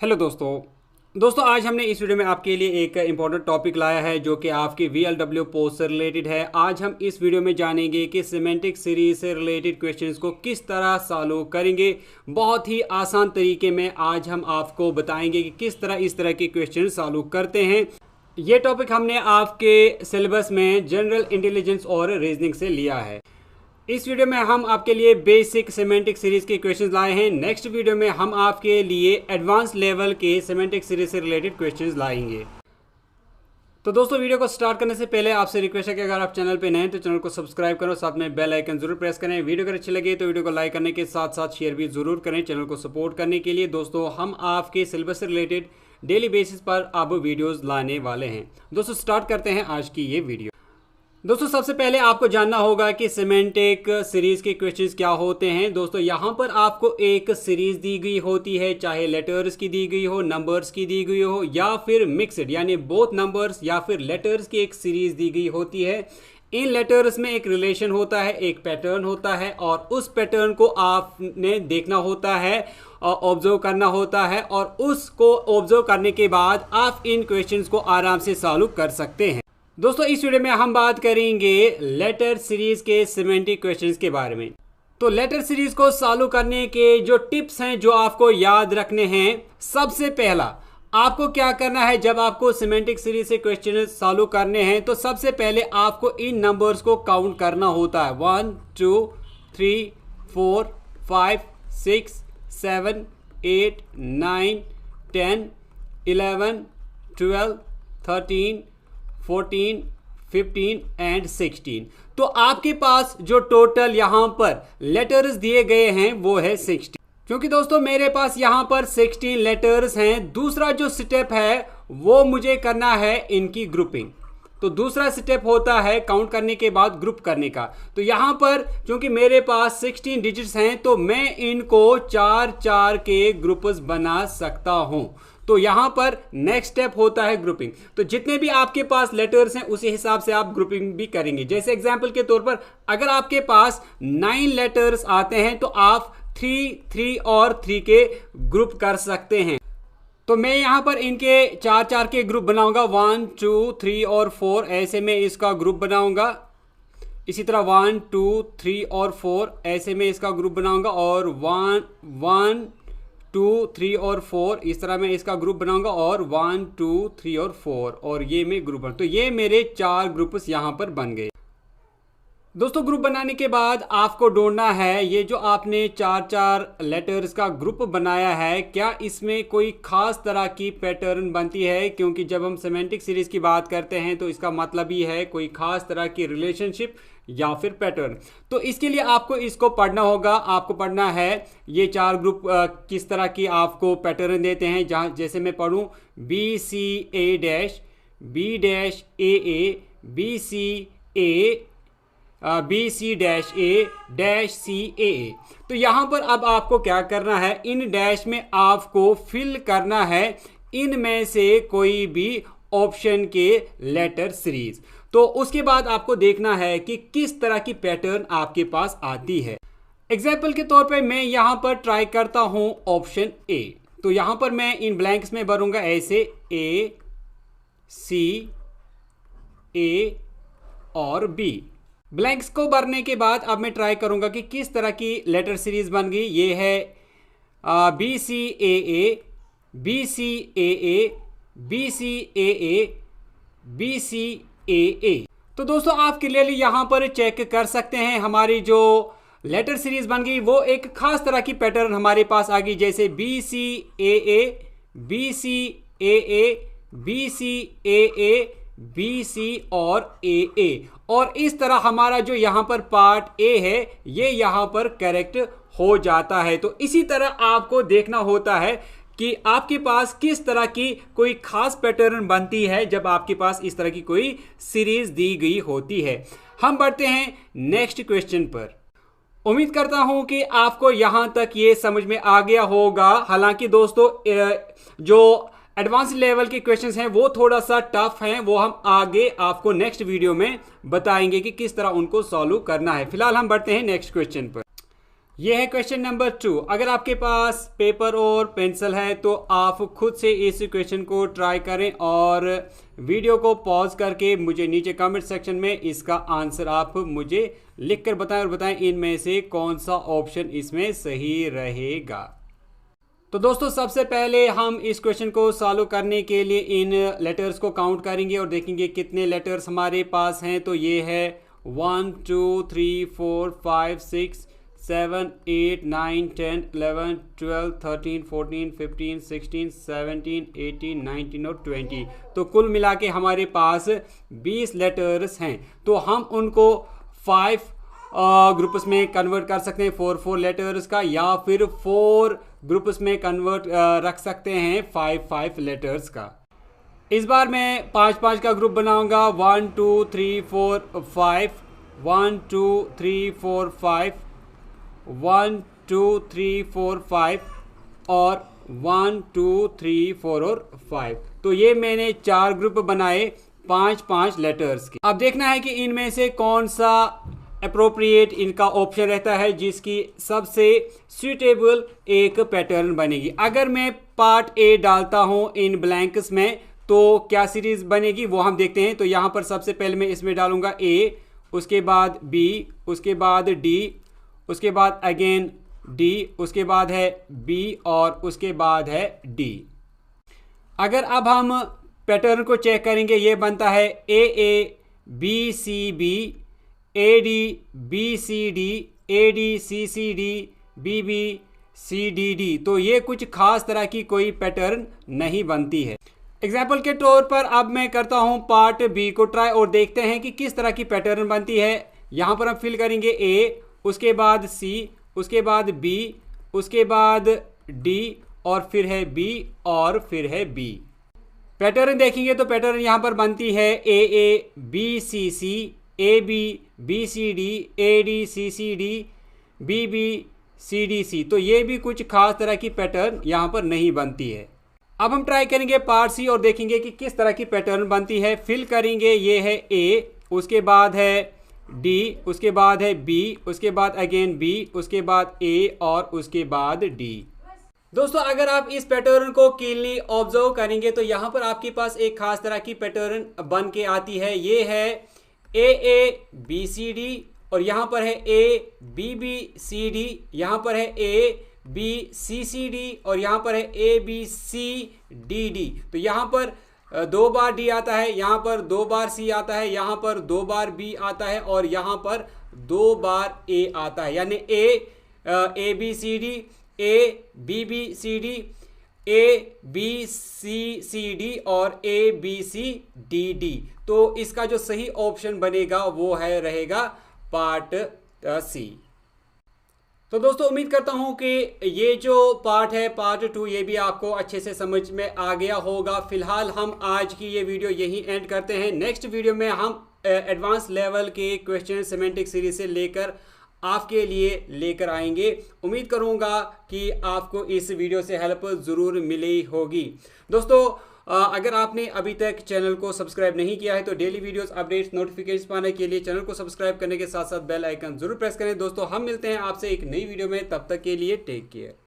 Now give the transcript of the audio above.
Hello दोस्तों आज हमने इस वीडियो में आपके लिए एक इम्पॉर्टेंट टॉपिक लाया है जो कि आपकी VLW पोस्ट से रिलेटेड है। आज हम इस वीडियो में जानेंगे कि सिमेंटिक सीरीज से रिलेटेड क्वेश्चंस को किस तरह सॉल्व करेंगे। बहुत ही आसान तरीके में आज हम आपको बताएंगे कि किस तरह इस तरह के क्वेश्चन सॉल्व करते हैं। ये टॉपिक हमने आपके सिलेबस में जनरल इंटेलिजेंस और रीजनिंग से लिया है। इस वीडियो में हम आपके लिए बेसिक सिमेंटिक सीरीज के क्वेश्चंस लाए हैं। नेक्स्ट वीडियो में हम आपके लिए एडवांस लेवल के सिमेंटिक सीरीज से रिलेटेड क्वेश्चंस लाएंगे। तो दोस्तों वीडियो को स्टार्ट करने से पहले आपसे रिक्वेस्ट है कि अगर आप चैनल पे नए हैं तो चैनल को सब्सक्राइब करो, साथ में बेल आइकन जरूर प्रेस करें। वीडियो अगर अच्छी लगे तो वीडियो को लाइक करने के साथ साथ शेयर भी जरूर करें चैनल को सपोर्ट करने के लिए। दोस्तों हम आपके सिलेबस से रिलेटेड डेली बेसिस पर अब वीडियोज़ लाने वाले हैं। दोस्तों स्टार्ट करते हैं आज की ये वीडियो। दोस्तों सबसे पहले आपको जानना होगा कि सिमेंटिक सीरीज के क्वेश्चंस क्या होते हैं। दोस्तों यहाँ पर आपको एक सीरीज दी गई होती है, चाहे लेटर्स की दी गई हो, नंबर्स की दी गई हो या फिर मिक्सड यानी बोथ नंबर्स या फिर लेटर्स की एक सीरीज दी गई होती है। इन लेटर्स में एक रिलेशन होता है, एक पैटर्न होता है और उस पैटर्न को आपने देखना होता है और ऑब्जर्व करना होता है और उसको ऑब्जर्व करने के बाद आप इन क्वेश्चंस को आराम से सॉल्व कर सकते हैं। दोस्तों इस वीडियो में हम बात करेंगे लेटर सीरीज के सिमेंटिक क्वेश्चंस के बारे में। तो लेटर सीरीज को सॉल्व करने के जो टिप्स हैं जो आपको याद रखने हैं, सबसे पहला आपको क्या करना है जब आपको सिमेंटिक सीरीज से क्वेश्चन सॉल्व करने हैं तो सबसे पहले आपको इन नंबर्स को काउंट करना होता है। 1 2 3 4 5 6 7 8 9 10 11 12 13 14 15 एंड 16। तो आपके पास जो टोटल यहां पर लेटर्स दिए गए हैं वो है 16। क्योंकि दोस्तों मेरे पास यहां पर 16 लेटर्स हैं, दूसरा जो स्टेप है वो मुझे करना है इनकी ग्रुपिंग। तो दूसरा स्टेप होता है काउंट करने के बाद ग्रुप करने का। तो यहां पर क्योंकि मेरे पास 16 डिजिट्स हैं तो मैं इनको 4-4 के ग्रुप्स बना सकता हूं। तो यहां पर नेक्स्ट स्टेप होता है ग्रुपिंग। तो जितने भी आपके पास लेटर्स हैं उसी हिसाब से आप ग्रुपिंग भी करेंगे। जैसे एग्जांपल के तौर पर अगर आपके पास 9 लेटर्स आते हैं तो आप 3 3 और 3 के ग्रुप कर सकते हैं। तो मैं यहां पर इनके 4-4 के ग्रुप बनाऊंगा, 1 2 3 और 4 ऐसे में इसका ग्रुप बनाऊंगा। इसी तरह 1 2 3 और 4 ऐसे में इसका ग्रुप बनाऊंगा और 1 2 3 और 4 इस तरह मैं इसका ग्रुप बनाऊंगा और 1 2 3 और 4 और ये मैं ग्रुप बना। तो ये मेरे 4 ग्रुप्स यहां पर बन गए। दोस्तों ग्रुप बनाने के बाद आपको ढूंढना है ये जो आपने 4-4 लेटर्स का ग्रुप बनाया है क्या इसमें कोई खास तरह की पैटर्न बनती है। क्योंकि जब हम सिमेंटिक सीरीज की बात करते हैं तो इसका मतलब ही है कोई खास तरह की रिलेशनशिप या फिर पैटर्न। तो इसके लिए आपको इसको पढ़ना होगा। आपको पढ़ना है ये 4 ग्रुप किस तरह की आपको पैटर्न देते हैं। जहाँ जैसे मैं पढ़ूँ BCA dash B dash AA BCA BC dash A dash CAA। तो यहाँ पर अब आपको क्या करना है, इन डैश में आपको फिल करना है इनमें से कोई भी ऑप्शन के लेटर सीरीज। तो उसके बाद आपको देखना है कि किस तरह की पैटर्न आपके पास आती है। एग्जाम्पल के तौर पे मैं यहाँ पर ट्राई करता हूँ ऑप्शन A। तो यहाँ पर मैं इन ब्लैंक्स में भरूंगा ऐसे A C A और B। ब्लैंक्स को भरने के बाद अब मैं ट्राई करूंगा कि किस तरह की लेटर सीरीज बन गई। ये है BCAA BCAA BCAA BCAA। तो दोस्तों आप क्लियरली यहां पर चेक कर सकते हैं हमारी जो लेटर सीरीज बन गई वो एक खास तरह की पैटर्न हमारे पास आ गई। जैसे BCAA BCAA BCAA BC और AA और इस तरह हमारा जो यहाँ पर पार्ट A है ये यहाँ पर करेक्ट हो जाता है। तो इसी तरह आपको देखना होता है कि आपके पास किस तरह की कोई खास पैटर्न बनती है जब आपके पास इस तरह की कोई सीरीज दी गई होती है। हम बढ़ते हैं नेक्स्ट क्वेश्चन पर। उम्मीद करता हूं कि आपको यहां तक ये समझ में आ गया होगा। हालांकि दोस्तों जो एडवांस लेवल के क्वेश्चंस हैं वो थोड़ा सा टफ हैं, वो हम आगे आपको नेक्स्ट वीडियो में बताएंगे कि किस तरह उनको सॉल्व करना है। फिलहाल हम बढ़ते हैं नेक्स्ट क्वेश्चन पर। यह है क्वेश्चन नंबर 2। अगर आपके पास पेपर और पेंसिल है तो आप खुद से इस क्वेश्चन को ट्राई करें और वीडियो को पॉज करके मुझे नीचे कमेंट सेक्शन में इसका आंसर आप मुझे लिखकर बताएं और बताएं इनमें से कौन सा ऑप्शन इसमें सही रहेगा। तो दोस्तों सबसे पहले हम इस क्वेश्चन को सॉल्व करने के लिए इन लेटर्स को काउंट करेंगे और देखेंगे कितने लेटर्स हमारे पास हैं। तो ये है 1 2 3 4 5 6 7 8 9 10 11 12 13 14 15 16 17 18 19 और 20। तो कुल मिला के हमारे पास 20 लेटर्स हैं। तो हम उनको 5 ग्रुप्स में कन्वर्ट कर सकते हैं 4 लेटर्स का, या फिर 4 ग्रुप्स में कन्वर्ट रख सकते हैं 5 लेटर्स का। इस बार मैं 5 का ग्रुप बनाऊंगा 1 2 3 4 5 1 2 3 4 5 1 2 3 4 5 और 1 2 3 4 और 5। तो ये मैंने 4 ग्रुप बनाए 5 लेटर्स के। अब देखना है कि इनमें से कौन सा अप्रोप्रिएट इनका ऑप्शन रहता है जिसकी सबसे सूटेबल एक पैटर्न बनेगी। अगर मैं पार्ट ए डालता हूं इन ब्लैंक्स में तो क्या सीरीज बनेगी वो हम देखते हैं। तो यहां पर सबसे पहले मैं इसमें डालूंगा ए, उसके बाद बी, उसके बाद डी, उसके बाद अगेन डी, उसके बाद है बी और उसके बाद है डी। अगर अब हम पैटर्न को चेक करेंगे ये बनता है A B C B, A D B C D, A D C C D, B B C D D. तो ये कुछ खास तरह की कोई पैटर्न नहीं बनती है। एग्जाम्पल के तौर पर अब मैं करता हूं पार्ट बी को ट्राई और देखते हैं कि किस तरह की पैटर्न बनती है। यहां पर हम फिल करेंगे ए, उसके बाद सी, उसके बाद बी, उसके बाद डी और फिर है बी और फिर है बी। पैटर्न देखेंगे तो पैटर्न यहां पर बनती है A B C C, A B B C D, A D C C D, B B C D C. तो ये भी कुछ खास तरह की पैटर्न यहाँ पर नहीं बनती है। अब हम ट्राई करेंगे पार्ट सी और देखेंगे कि किस तरह की पैटर्न बनती है। फिल करेंगे ये है ए, उसके बाद है डी, उसके बाद है बी, उसके बाद अगेन बी, उसके बाद ए और उसके बाद डी। दोस्तों अगर आप इस पैटर्न को कीनली ऑब्जर्व करेंगे तो यहाँ पर आपके पास एक खास तरह की पैटर्न बन के आती है। ये है ए बी सी डी और यहाँ पर है A B B C D, यहाँ पर है A B C C D और यहाँ पर है A B C D D. तो यहाँ पर 2 बार डी आता है, यहाँ पर 2 बार सी आता है, यहाँ पर 2 बार बी आता है और यहाँ पर 2 बार ए आता है। यानी A B C D, A B B C D, A B C C D और A B C D D. तो इसका जो सही ऑप्शन बनेगा वो है रहेगा पार्ट सी। तो दोस्तों उम्मीद करता हूं कि ये जो पार्ट है पार्ट 2 ये भी आपको अच्छे से समझ में आ गया होगा। फिलहाल हम आज की ये वीडियो यहीं एंड करते हैं। नेक्स्ट वीडियो में हम एडवांस लेवल के क्वेश्चन सिमेंटिक सीरीज से लेकर आपके लिए लेकर आएंगे। उम्मीद करूंगा कि आपको इस वीडियो से हेल्प ज़रूर मिली होगी। दोस्तों अगर आपने अभी तक चैनल को सब्सक्राइब नहीं किया है तो डेली वीडियोस अपडेट्स नोटिफिकेशन पाने के लिए चैनल को सब्सक्राइब करने के साथ साथ बेल आइकन जरूर प्रेस करें। दोस्तों हम मिलते हैं आपसे एक नई वीडियो में, तब तक के लिए टेक केयर।